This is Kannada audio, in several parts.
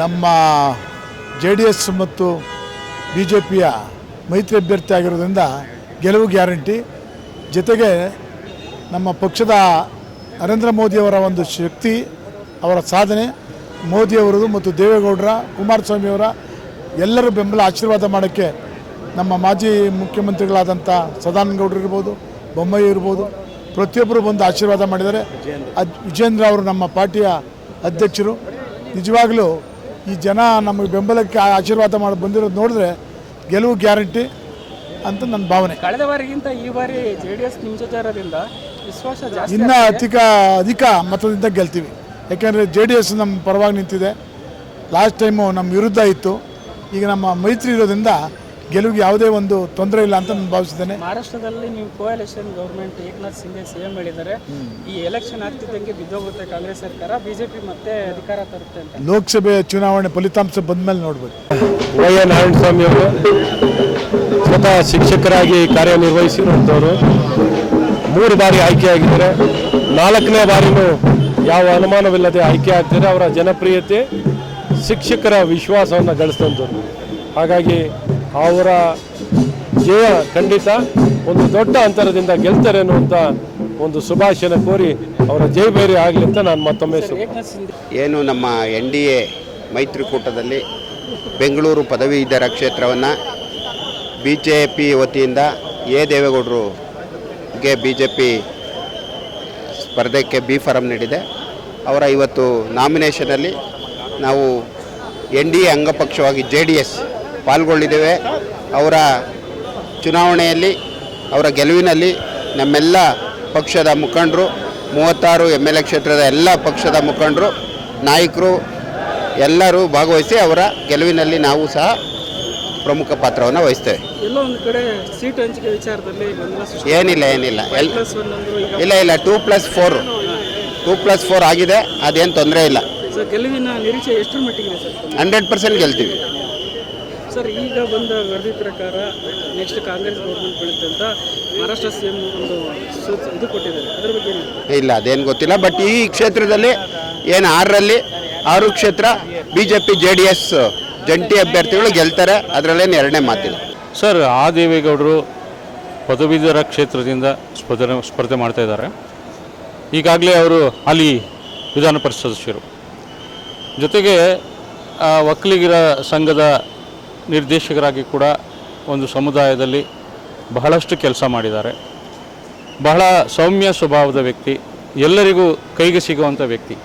ನಮ್ಮ JDS ಮತ್ತು BJPಯ ಮೈತ್ರಿ ಅಭ್ಯರ್ಥಿ ಆಗಿರೋದ್ರಿಂದ ಗೆಲುವು ಗ್ಯಾರಂಟಿ. ಜೊತೆಗೆ ನಮ್ಮ ಪಕ್ಷದ ನರೇಂದ್ರ ಮೋದಿಯವರ ಒಂದು ಶಕ್ತಿ, ಅವರ ಸಾಧನೆ, ಮೋದಿಯವರದು ಮತ್ತು ದೇವೇಗೌಡರ, ಕುಮಾರಸ್ವಾಮಿಯವರ ಎಲ್ಲರೂ ಬೆಂಬಲ ಆಶೀರ್ವಾದ ಮಾಡೋಕ್ಕೆ ನಮ್ಮ ಮಾಜಿ ಮುಖ್ಯಮಂತ್ರಿಗಳಾದಂಥ ಸದಾನಂದ ಗೌಡರು ಇರ್ಬೋದು, ಬೊಮ್ಮಾಯಿ ಇರ್ಬೋದು, ಪ್ರತಿಯೊಬ್ಬರು ಬಂದು ಆಶೀರ್ವಾದ ಮಾಡಿದ್ದಾರೆ. ವಿಜೇಂದ್ರ ಅವರು ನಮ್ಮ ಪಾರ್ಟಿಯ ಅಧ್ಯಕ್ಷರು. ನಿಜವಾಗಲೂ ಈ ಜನ ನಮಗೆ ಬೆಂಬಲಕ್ಕೆ ಆಶೀರ್ವಾದ ಮಾಡಿ ಬಂದಿರೋದು ನೋಡಿದ್ರೆ ಗೆಲುವು ಗ್ಯಾರಂಟಿ ಅಂತ ನನ್ನ ಭಾವನೆ. ಕಳೆದ ಬಾರಿಗಿಂತ ಈ ಬಾರಿ JDS ನಿಮ್ಮ ಜೊತೆ ಇರೋದ್ರಿಂದ ವಿಶ್ವಾಸ ಜಾಸ್ತಿ, ಇನ್ನೂ ಅಧಿಕ ಮತದಿಂದ ಗೆಲ್ತೀವಿ. ಯಾಕೆಂದರೆ JDS ನಮ್ಮ ಪರವಾಗಿ ನಿಂತಿದೆ. ಲಾಸ್ಟ್ ಟೈಮು ನಮ್ಮ ವಿರುದ್ಧ ಇತ್ತು. ಈಗ ನಮ್ಮ ಮೈತ್ರಿ ಇರೋದ್ರಿಂದ ಗೆಲುವಿಗೆ ಯಾವುದೇ ಒಂದು ತೊಂದರೆ ಇಲ್ಲ ಅಂತ ನಾನು ಭಾವಿಸಿದ್ದೇನೆ. ಮಹಾರಾಷ್ಟ್ರದಲ್ಲಿ ನೀವು coalition government Eknath Shinde CM ಹೇಳಿದ್ದಾರೆ. ಈ ಎಲೆಕ್ಷನ್ ಆಗ್ತಿದ್ದಂಗೆ ಬಿದ್ದೋಗುತ್ತೆ ಕಾಂಗ್ರೆಸ್ ಸರ್ಕಾರ, BJP ಮತ್ತೆ ಅಧಿಕಾರ ತರುತ್ತೆ ಅಂತ. ಲೋಕಸಭೆ ಚುನಾವಣೆ ಫಲಿತಾಂಶ ಬಂದ ಮೇಲೆ ನೋಡ್ಬೋದು. ವೈ ನಾರಾಯಣಸ್ವಾಮಿ ಅವರು ಸ್ವತಃ ಶಿಕ್ಷಕರಾಗಿ ಕಾರ್ಯನಿರ್ವಹಿಸಿರುವಂಥವರು 3 ಬಾರಿ ಆಯ್ಕೆಯಾಗಿದ್ದಾರೆ. 4ನೇ ಬಾರಿನೂ ಯಾವ ಅನುಮಾನವಿಲ್ಲದೆ ಆಯ್ಕೆ ಆಗ್ತಾರೆ. ಅವರ ಜನಪ್ರಿಯತೆ ಶಿಕ್ಷಕರ ವಿಶ್ವಾಸವನ್ನು ಗಳಿಸಿದಂಥವ್ರು. ಹಾಗಾಗಿ ಅವರ ಜಯ ಖಂಡಿತ ಒಂದು ದೊಡ್ಡ ಅಂತರದಿಂದ ಗೆಲ್ತಾರೆ ಅನ್ನುವಂಥ ಒಂದು ಶುಭಾಶಯನ ಕೋರಿ ಅವರ ಜಯಬೇರಿ ಆಗಲಿ ಅಂತ ನಾನು ಮತ್ತೊಮ್ಮೆ ಏನು ನಮ್ಮ NDA ಮೈತ್ರಿಕೂಟದಲ್ಲಿ ಬೆಂಗಳೂರು ಪದವೀಧರ ಕ್ಷೇತ್ರವನ್ನು BJP ವತಿಯಿಂದ ದೇವೇಗೌಡರಿಗೆ BJP ಸ್ಪರ್ಧೆಗೆ B ಫಾರಂ ನೀಡಿದೆ. ಅವರ ಇವತ್ತು ನಾಮಿನೇಷನಲ್ಲಿ ನಾವು NDA ಅಂಗಪಕ್ಷವಾಗಿ JDS ಪಾಲ್ಗೊಳ್ಳಿದ್ದೇವೆ. ಅವರ ಚುನಾವಣೆಯಲ್ಲಿ, ಅವರ ಗೆಲುವಿನಲ್ಲಿ ನಮ್ಮೆಲ್ಲ ಪಕ್ಷದ ಮುಖಂಡರು, 36 MLA ಕ್ಷೇತ್ರದ ಎಲ್ಲ ಪಕ್ಷದ ಮುಖಂಡರು, ನಾಯಕರು ಎಲ್ಲರೂ ಭಾಗವಹಿಸಿ ಅವರ ಗೆಲುವಿನಲ್ಲಿ ನಾವು ಸಹ ಪ್ರಮುಖ ಪಾತ್ರವನ್ನು ವಹಿಸ್ತೇವೆ. ಎಲ್ಲೋ ಒಂದು ಕಡೆ ಸೀಟ್ ಹಂಚಿಕೆ ವಿಚಾರದಲ್ಲಿ ಏನಿಲ್ಲ 2+4 ಆಗಿದೆ. ಅದೇನು ತೊಂದರೆ ಇಲ್ಲ. ಗೆಲುವಿನ ನಿರೀಕ್ಷೆ ಎಷ್ಟರ ಮಟ್ಟಿಗೆ ಸರ್? 100% ಗೆಲ್ತೀವಿ ಸರ್. ಈಗ ಬಂದ ವರದಿ ಪ್ರಕಾರ ನೆಕ್ಸ್ಟ್ ಕಾಂಗ್ರೆಸ್ ಗೌರ್ಮೆಂಟ್ ಬೀಳುತ್ತೆ ಅಂತ ಮಹಾರಾಷ್ಟ್ರ CM ಒಂದು ಇದು ಕೊಟ್ಟಿದ್ದಾರೆ. ಅದರ ಬಗ್ಗೆ ಇಲ್ಲ, ಅದೇನು ಗೊತ್ತಿಲ್ಲ. ಬಟ್ ಈ ಕ್ಷೇತ್ರದಲ್ಲಿ ಏನು 6ರಲ್ಲಿ 6 ಕ್ಷೇತ್ರ BJP JDS ಜಂಟಿ ಅಭ್ಯರ್ಥಿಗಳು ಗೆಲ್ತಾರೆ. ಅದರಲ್ಲೇನು ಎರಡನೇ ಮಾತಿಲ್ಲ ಸರ್. ದೇವೇಗೌಡರು ಪದವೀಧರ ಕ್ಷೇತ್ರದಿಂದ ಸ್ಪರ್ಧೆ ಮಾಡ್ತಾ ಇದ್ದಾರೆ. ಈಗಾಗಲೇ ಅವರು ಹಾಲಿ ವಿಧಾನ ಪರಿಷತ್ ಸದಸ್ಯರು, ಜೊತೆಗೆ ಒಕ್ಕಲಿಗರ ಸಂಘದ ನಿರ್ದೇಶಕರಾಗಿ ಕೂಡ ಒಂದು ಸಮುದಾಯದಲ್ಲಿ ಬಹಳಷ್ಟು ಕೆಲಸ ಮಾಡಿದ್ದಾರೆ. ಬಹಳ ಸೌಮ್ಯ ಸ್ವಭಾವದ ವ್ಯಕ್ತಿ, ಎಲ್ಲರಿಗೂ ಕೈಗೆ ಸಿಗುವಂಥ ವ್ಯಕ್ತಿ.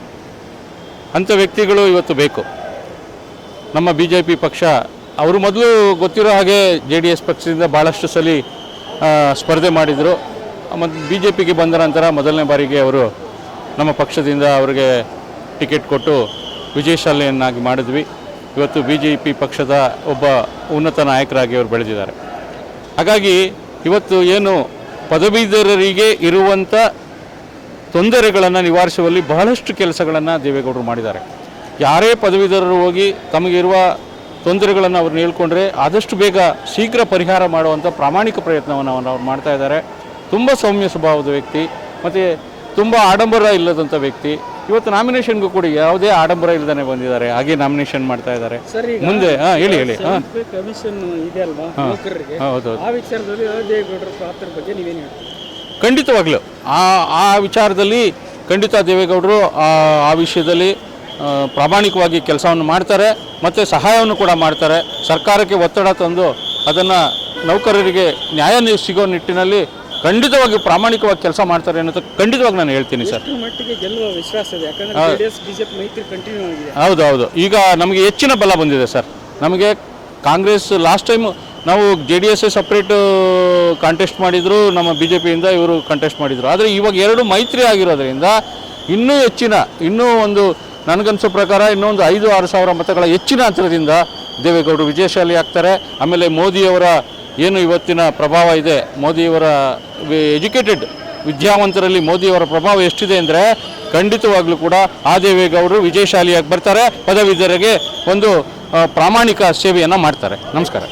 ಅಂಥ ವ್ಯಕ್ತಿಗಳು ಇವತ್ತು ಬೇಕು. ನಮ್ಮ BJP ಪಕ್ಷ ಅವರು ಮೊದಲು ಗೊತ್ತಿರೋ ಹಾಗೆ JDS ಪಕ್ಷದಿಂದ ಭಾಳಷ್ಟು ಸಲ ಸ್ಪರ್ಧೆ ಮಾಡಿದರು. ಮತ್ತು BJPಗೆ ಬಂದ ನಂತರ ಮೊದಲನೇ ಬಾರಿಗೆ ಅವರು ನಮ್ಮ ಪಕ್ಷದಿಂದ ಅವರಿಗೆ ಟಿಕೆಟ್ ಕೊಟ್ಟು ವಿಜಯಶಾಲಿಯನ್ನಾಗಿ ಮಾಡಿದ್ವಿ. ಇವತ್ತು BJP ಪಕ್ಷದ ಒಬ್ಬ ಉನ್ನತ ನಾಯಕರಾಗಿ ಅವರು ಬೆಳೆದಿದ್ದಾರೆ. ಹಾಗಾಗಿ ಇವತ್ತು ಏನು ಪದವೀಧರರಿಗೆ ಇರುವಂಥ ತೊಂದರೆಗಳನ್ನು ನಿವಾರಿಸುವಲ್ಲಿ ಬಹಳಷ್ಟು ಕೆಲಸಗಳನ್ನು ದೇವೇಗೌಡರು ಮಾಡಿದ್ದಾರೆ. ಯಾರೇ ಪದವೀಧರರು ಹೋಗಿ ತಮಗಿರುವ ತೊಂದರೆಗಳನ್ನು ಅವ್ರನ್ನ ಹೇಳ್ಕೊಂಡ್ರೆ ಆದಷ್ಟು ಬೇಗ ಶೀಘ್ರ ಪರಿಹಾರ ಮಾಡುವಂಥ ಪ್ರಾಮಾಣಿಕ ಪ್ರಯತ್ನವನ್ನು ಅವ್ರು ಮಾಡ್ತಾ ಇದ್ದಾರೆ. ತುಂಬ ಸೌಮ್ಯ ಸ್ವಭಾವದ ವ್ಯಕ್ತಿ ಮತ್ತು ತುಂಬ ಆಡಂಬರ ಇಲ್ಲದಂಥ ವ್ಯಕ್ತಿ. ಇವತ್ತು ನಾಮಿನೇಷನ್ಗೂ ಕೂಡ ಯಾವುದೇ ಆಡಂಬರ ಇಲ್ಲದೇ ಬಂದಿದ್ದಾರೆ, ಹಾಗೆ ನಾಮಿನೇಷನ್ ಮಾಡ್ತಾ ಇದ್ದಾರೆ. ಮುಂದೆ ಹೇಳಿ ಕಮಿಷನ್ ಇದೆ ಅಲ್ವಾ ನೌಕರರಿಗೆ, ಹೌದು, ಆ ವಿಚಾರದಲ್ಲಿ ದೇವೇಗೌಡರ ಪಾತ್ರದ ಬಗ್ಗೆ ನೀವೇನು ಹೇಳ್ತೀರಿ? ಖಂಡಿತವಾಗ್ಲೂ ಆ ವಿಚಾರದಲ್ಲಿ ಖಂಡಿತ ದೇವೇಗೌಡರು ಆ ವಿಷಯದಲ್ಲಿ ಪ್ರಾಮಾಣಿಕವಾಗಿ ಕೆಲಸವನ್ನು ಮಾಡ್ತಾರೆ ಮತ್ತು ಸಹಾಯವನ್ನು ಕೂಡ ಮಾಡ್ತಾರೆ. ಸರ್ಕಾರಕ್ಕೆ ಒತ್ತಡ ತಂದು ಅದನ್ನು ನೌಕರರಿಗೆ ನ್ಯಾಯ ಸಿಗೋ ನಿಟ್ಟಿನಲ್ಲಿ ಖಂಡಿತವಾಗಿ ಪ್ರಾಮಾಣಿಕವಾಗಿ ಕೆಲಸ ಮಾಡ್ತಾರೆ ಅನ್ನೋದು ಖಂಡಿತವಾಗಿ ನಾನು ಹೇಳ್ತೀನಿ ಸರ್. ಮಟ್ಟಿಗೆ ಗೆಲ್ಲುವ ವಿಶ್ವಾಸ ಇದೆ, ಯಾಕಂದರೆ JDS BJP ಮೈತ್ರಿ ಕಂಟಿನ್ಯೂ ಆಗಿದೆ. ಹೌದು, ಈಗ ನಮಗೆ ಹೆಚ್ಚಿನ ಬಲ ಬಂದಿದೆ ಸರ್. ನಮಗೆ ಕಾಂಗ್ರೆಸ್ ಲಾಸ್ಟ್ ಟೈಮ್ ನಾವು JDS ಸಪ್ರೇಟ್ ಕಾಂಟೆಸ್ಟ್ ಮಾಡಿದರು, ನಮ್ಮ BJPಯಿಂದ ಇವರು ಕಾಂಟೆಸ್ಟ್ ಮಾಡಿದರು. ಆದರೆ ಇವಾಗ 2 ಮೈತ್ರಿ ಆಗಿರೋದ್ರಿಂದ ಇನ್ನೂ ಹೆಚ್ಚಿನ, ಇನ್ನೂ ಒಂದು ನನಗನ್ಸೋ ಪ್ರಕಾರ ಇನ್ನೊಂದು 5-6 ಸಾವಿರ ಮತಗಳ ಹೆಚ್ಚಿನ ಅಂತರದಿಂದ ದೇವೇಗೌಡರು ವಿಜಯಶಾಲಿ ಆಗ್ತಾರೆ. ಆಮೇಲೆ ಮೋದಿಯವರ ಏನು ಇವತ್ತಿನ ಪ್ರಭಾವ ಇದೆ, ಮೋದಿಯವರ ಎಜುಕೇಟೆಡ್ ವಿದ್ಯಾವಂತರಲ್ಲಿ ಮೋದಿಯವರ ಪ್ರಭಾವ ಎಷ್ಟಿದೆ ಅಂದರೆ ಖಂಡಿತವಾಗ್ಲೂ ಕೂಡ ದೇವೇಗೌಡರು ವಿಜಯಶಾಲಿಯಾಗಿ ಬರ್ತಾರೆ, ಪದವೀಧರರಿಗೆ ಒಂದು ಪ್ರಾಮಾಣಿಕ ಸೇವೆಯನ್ನು ಮಾಡ್ತಾರೆ. ನಮಸ್ಕಾರ.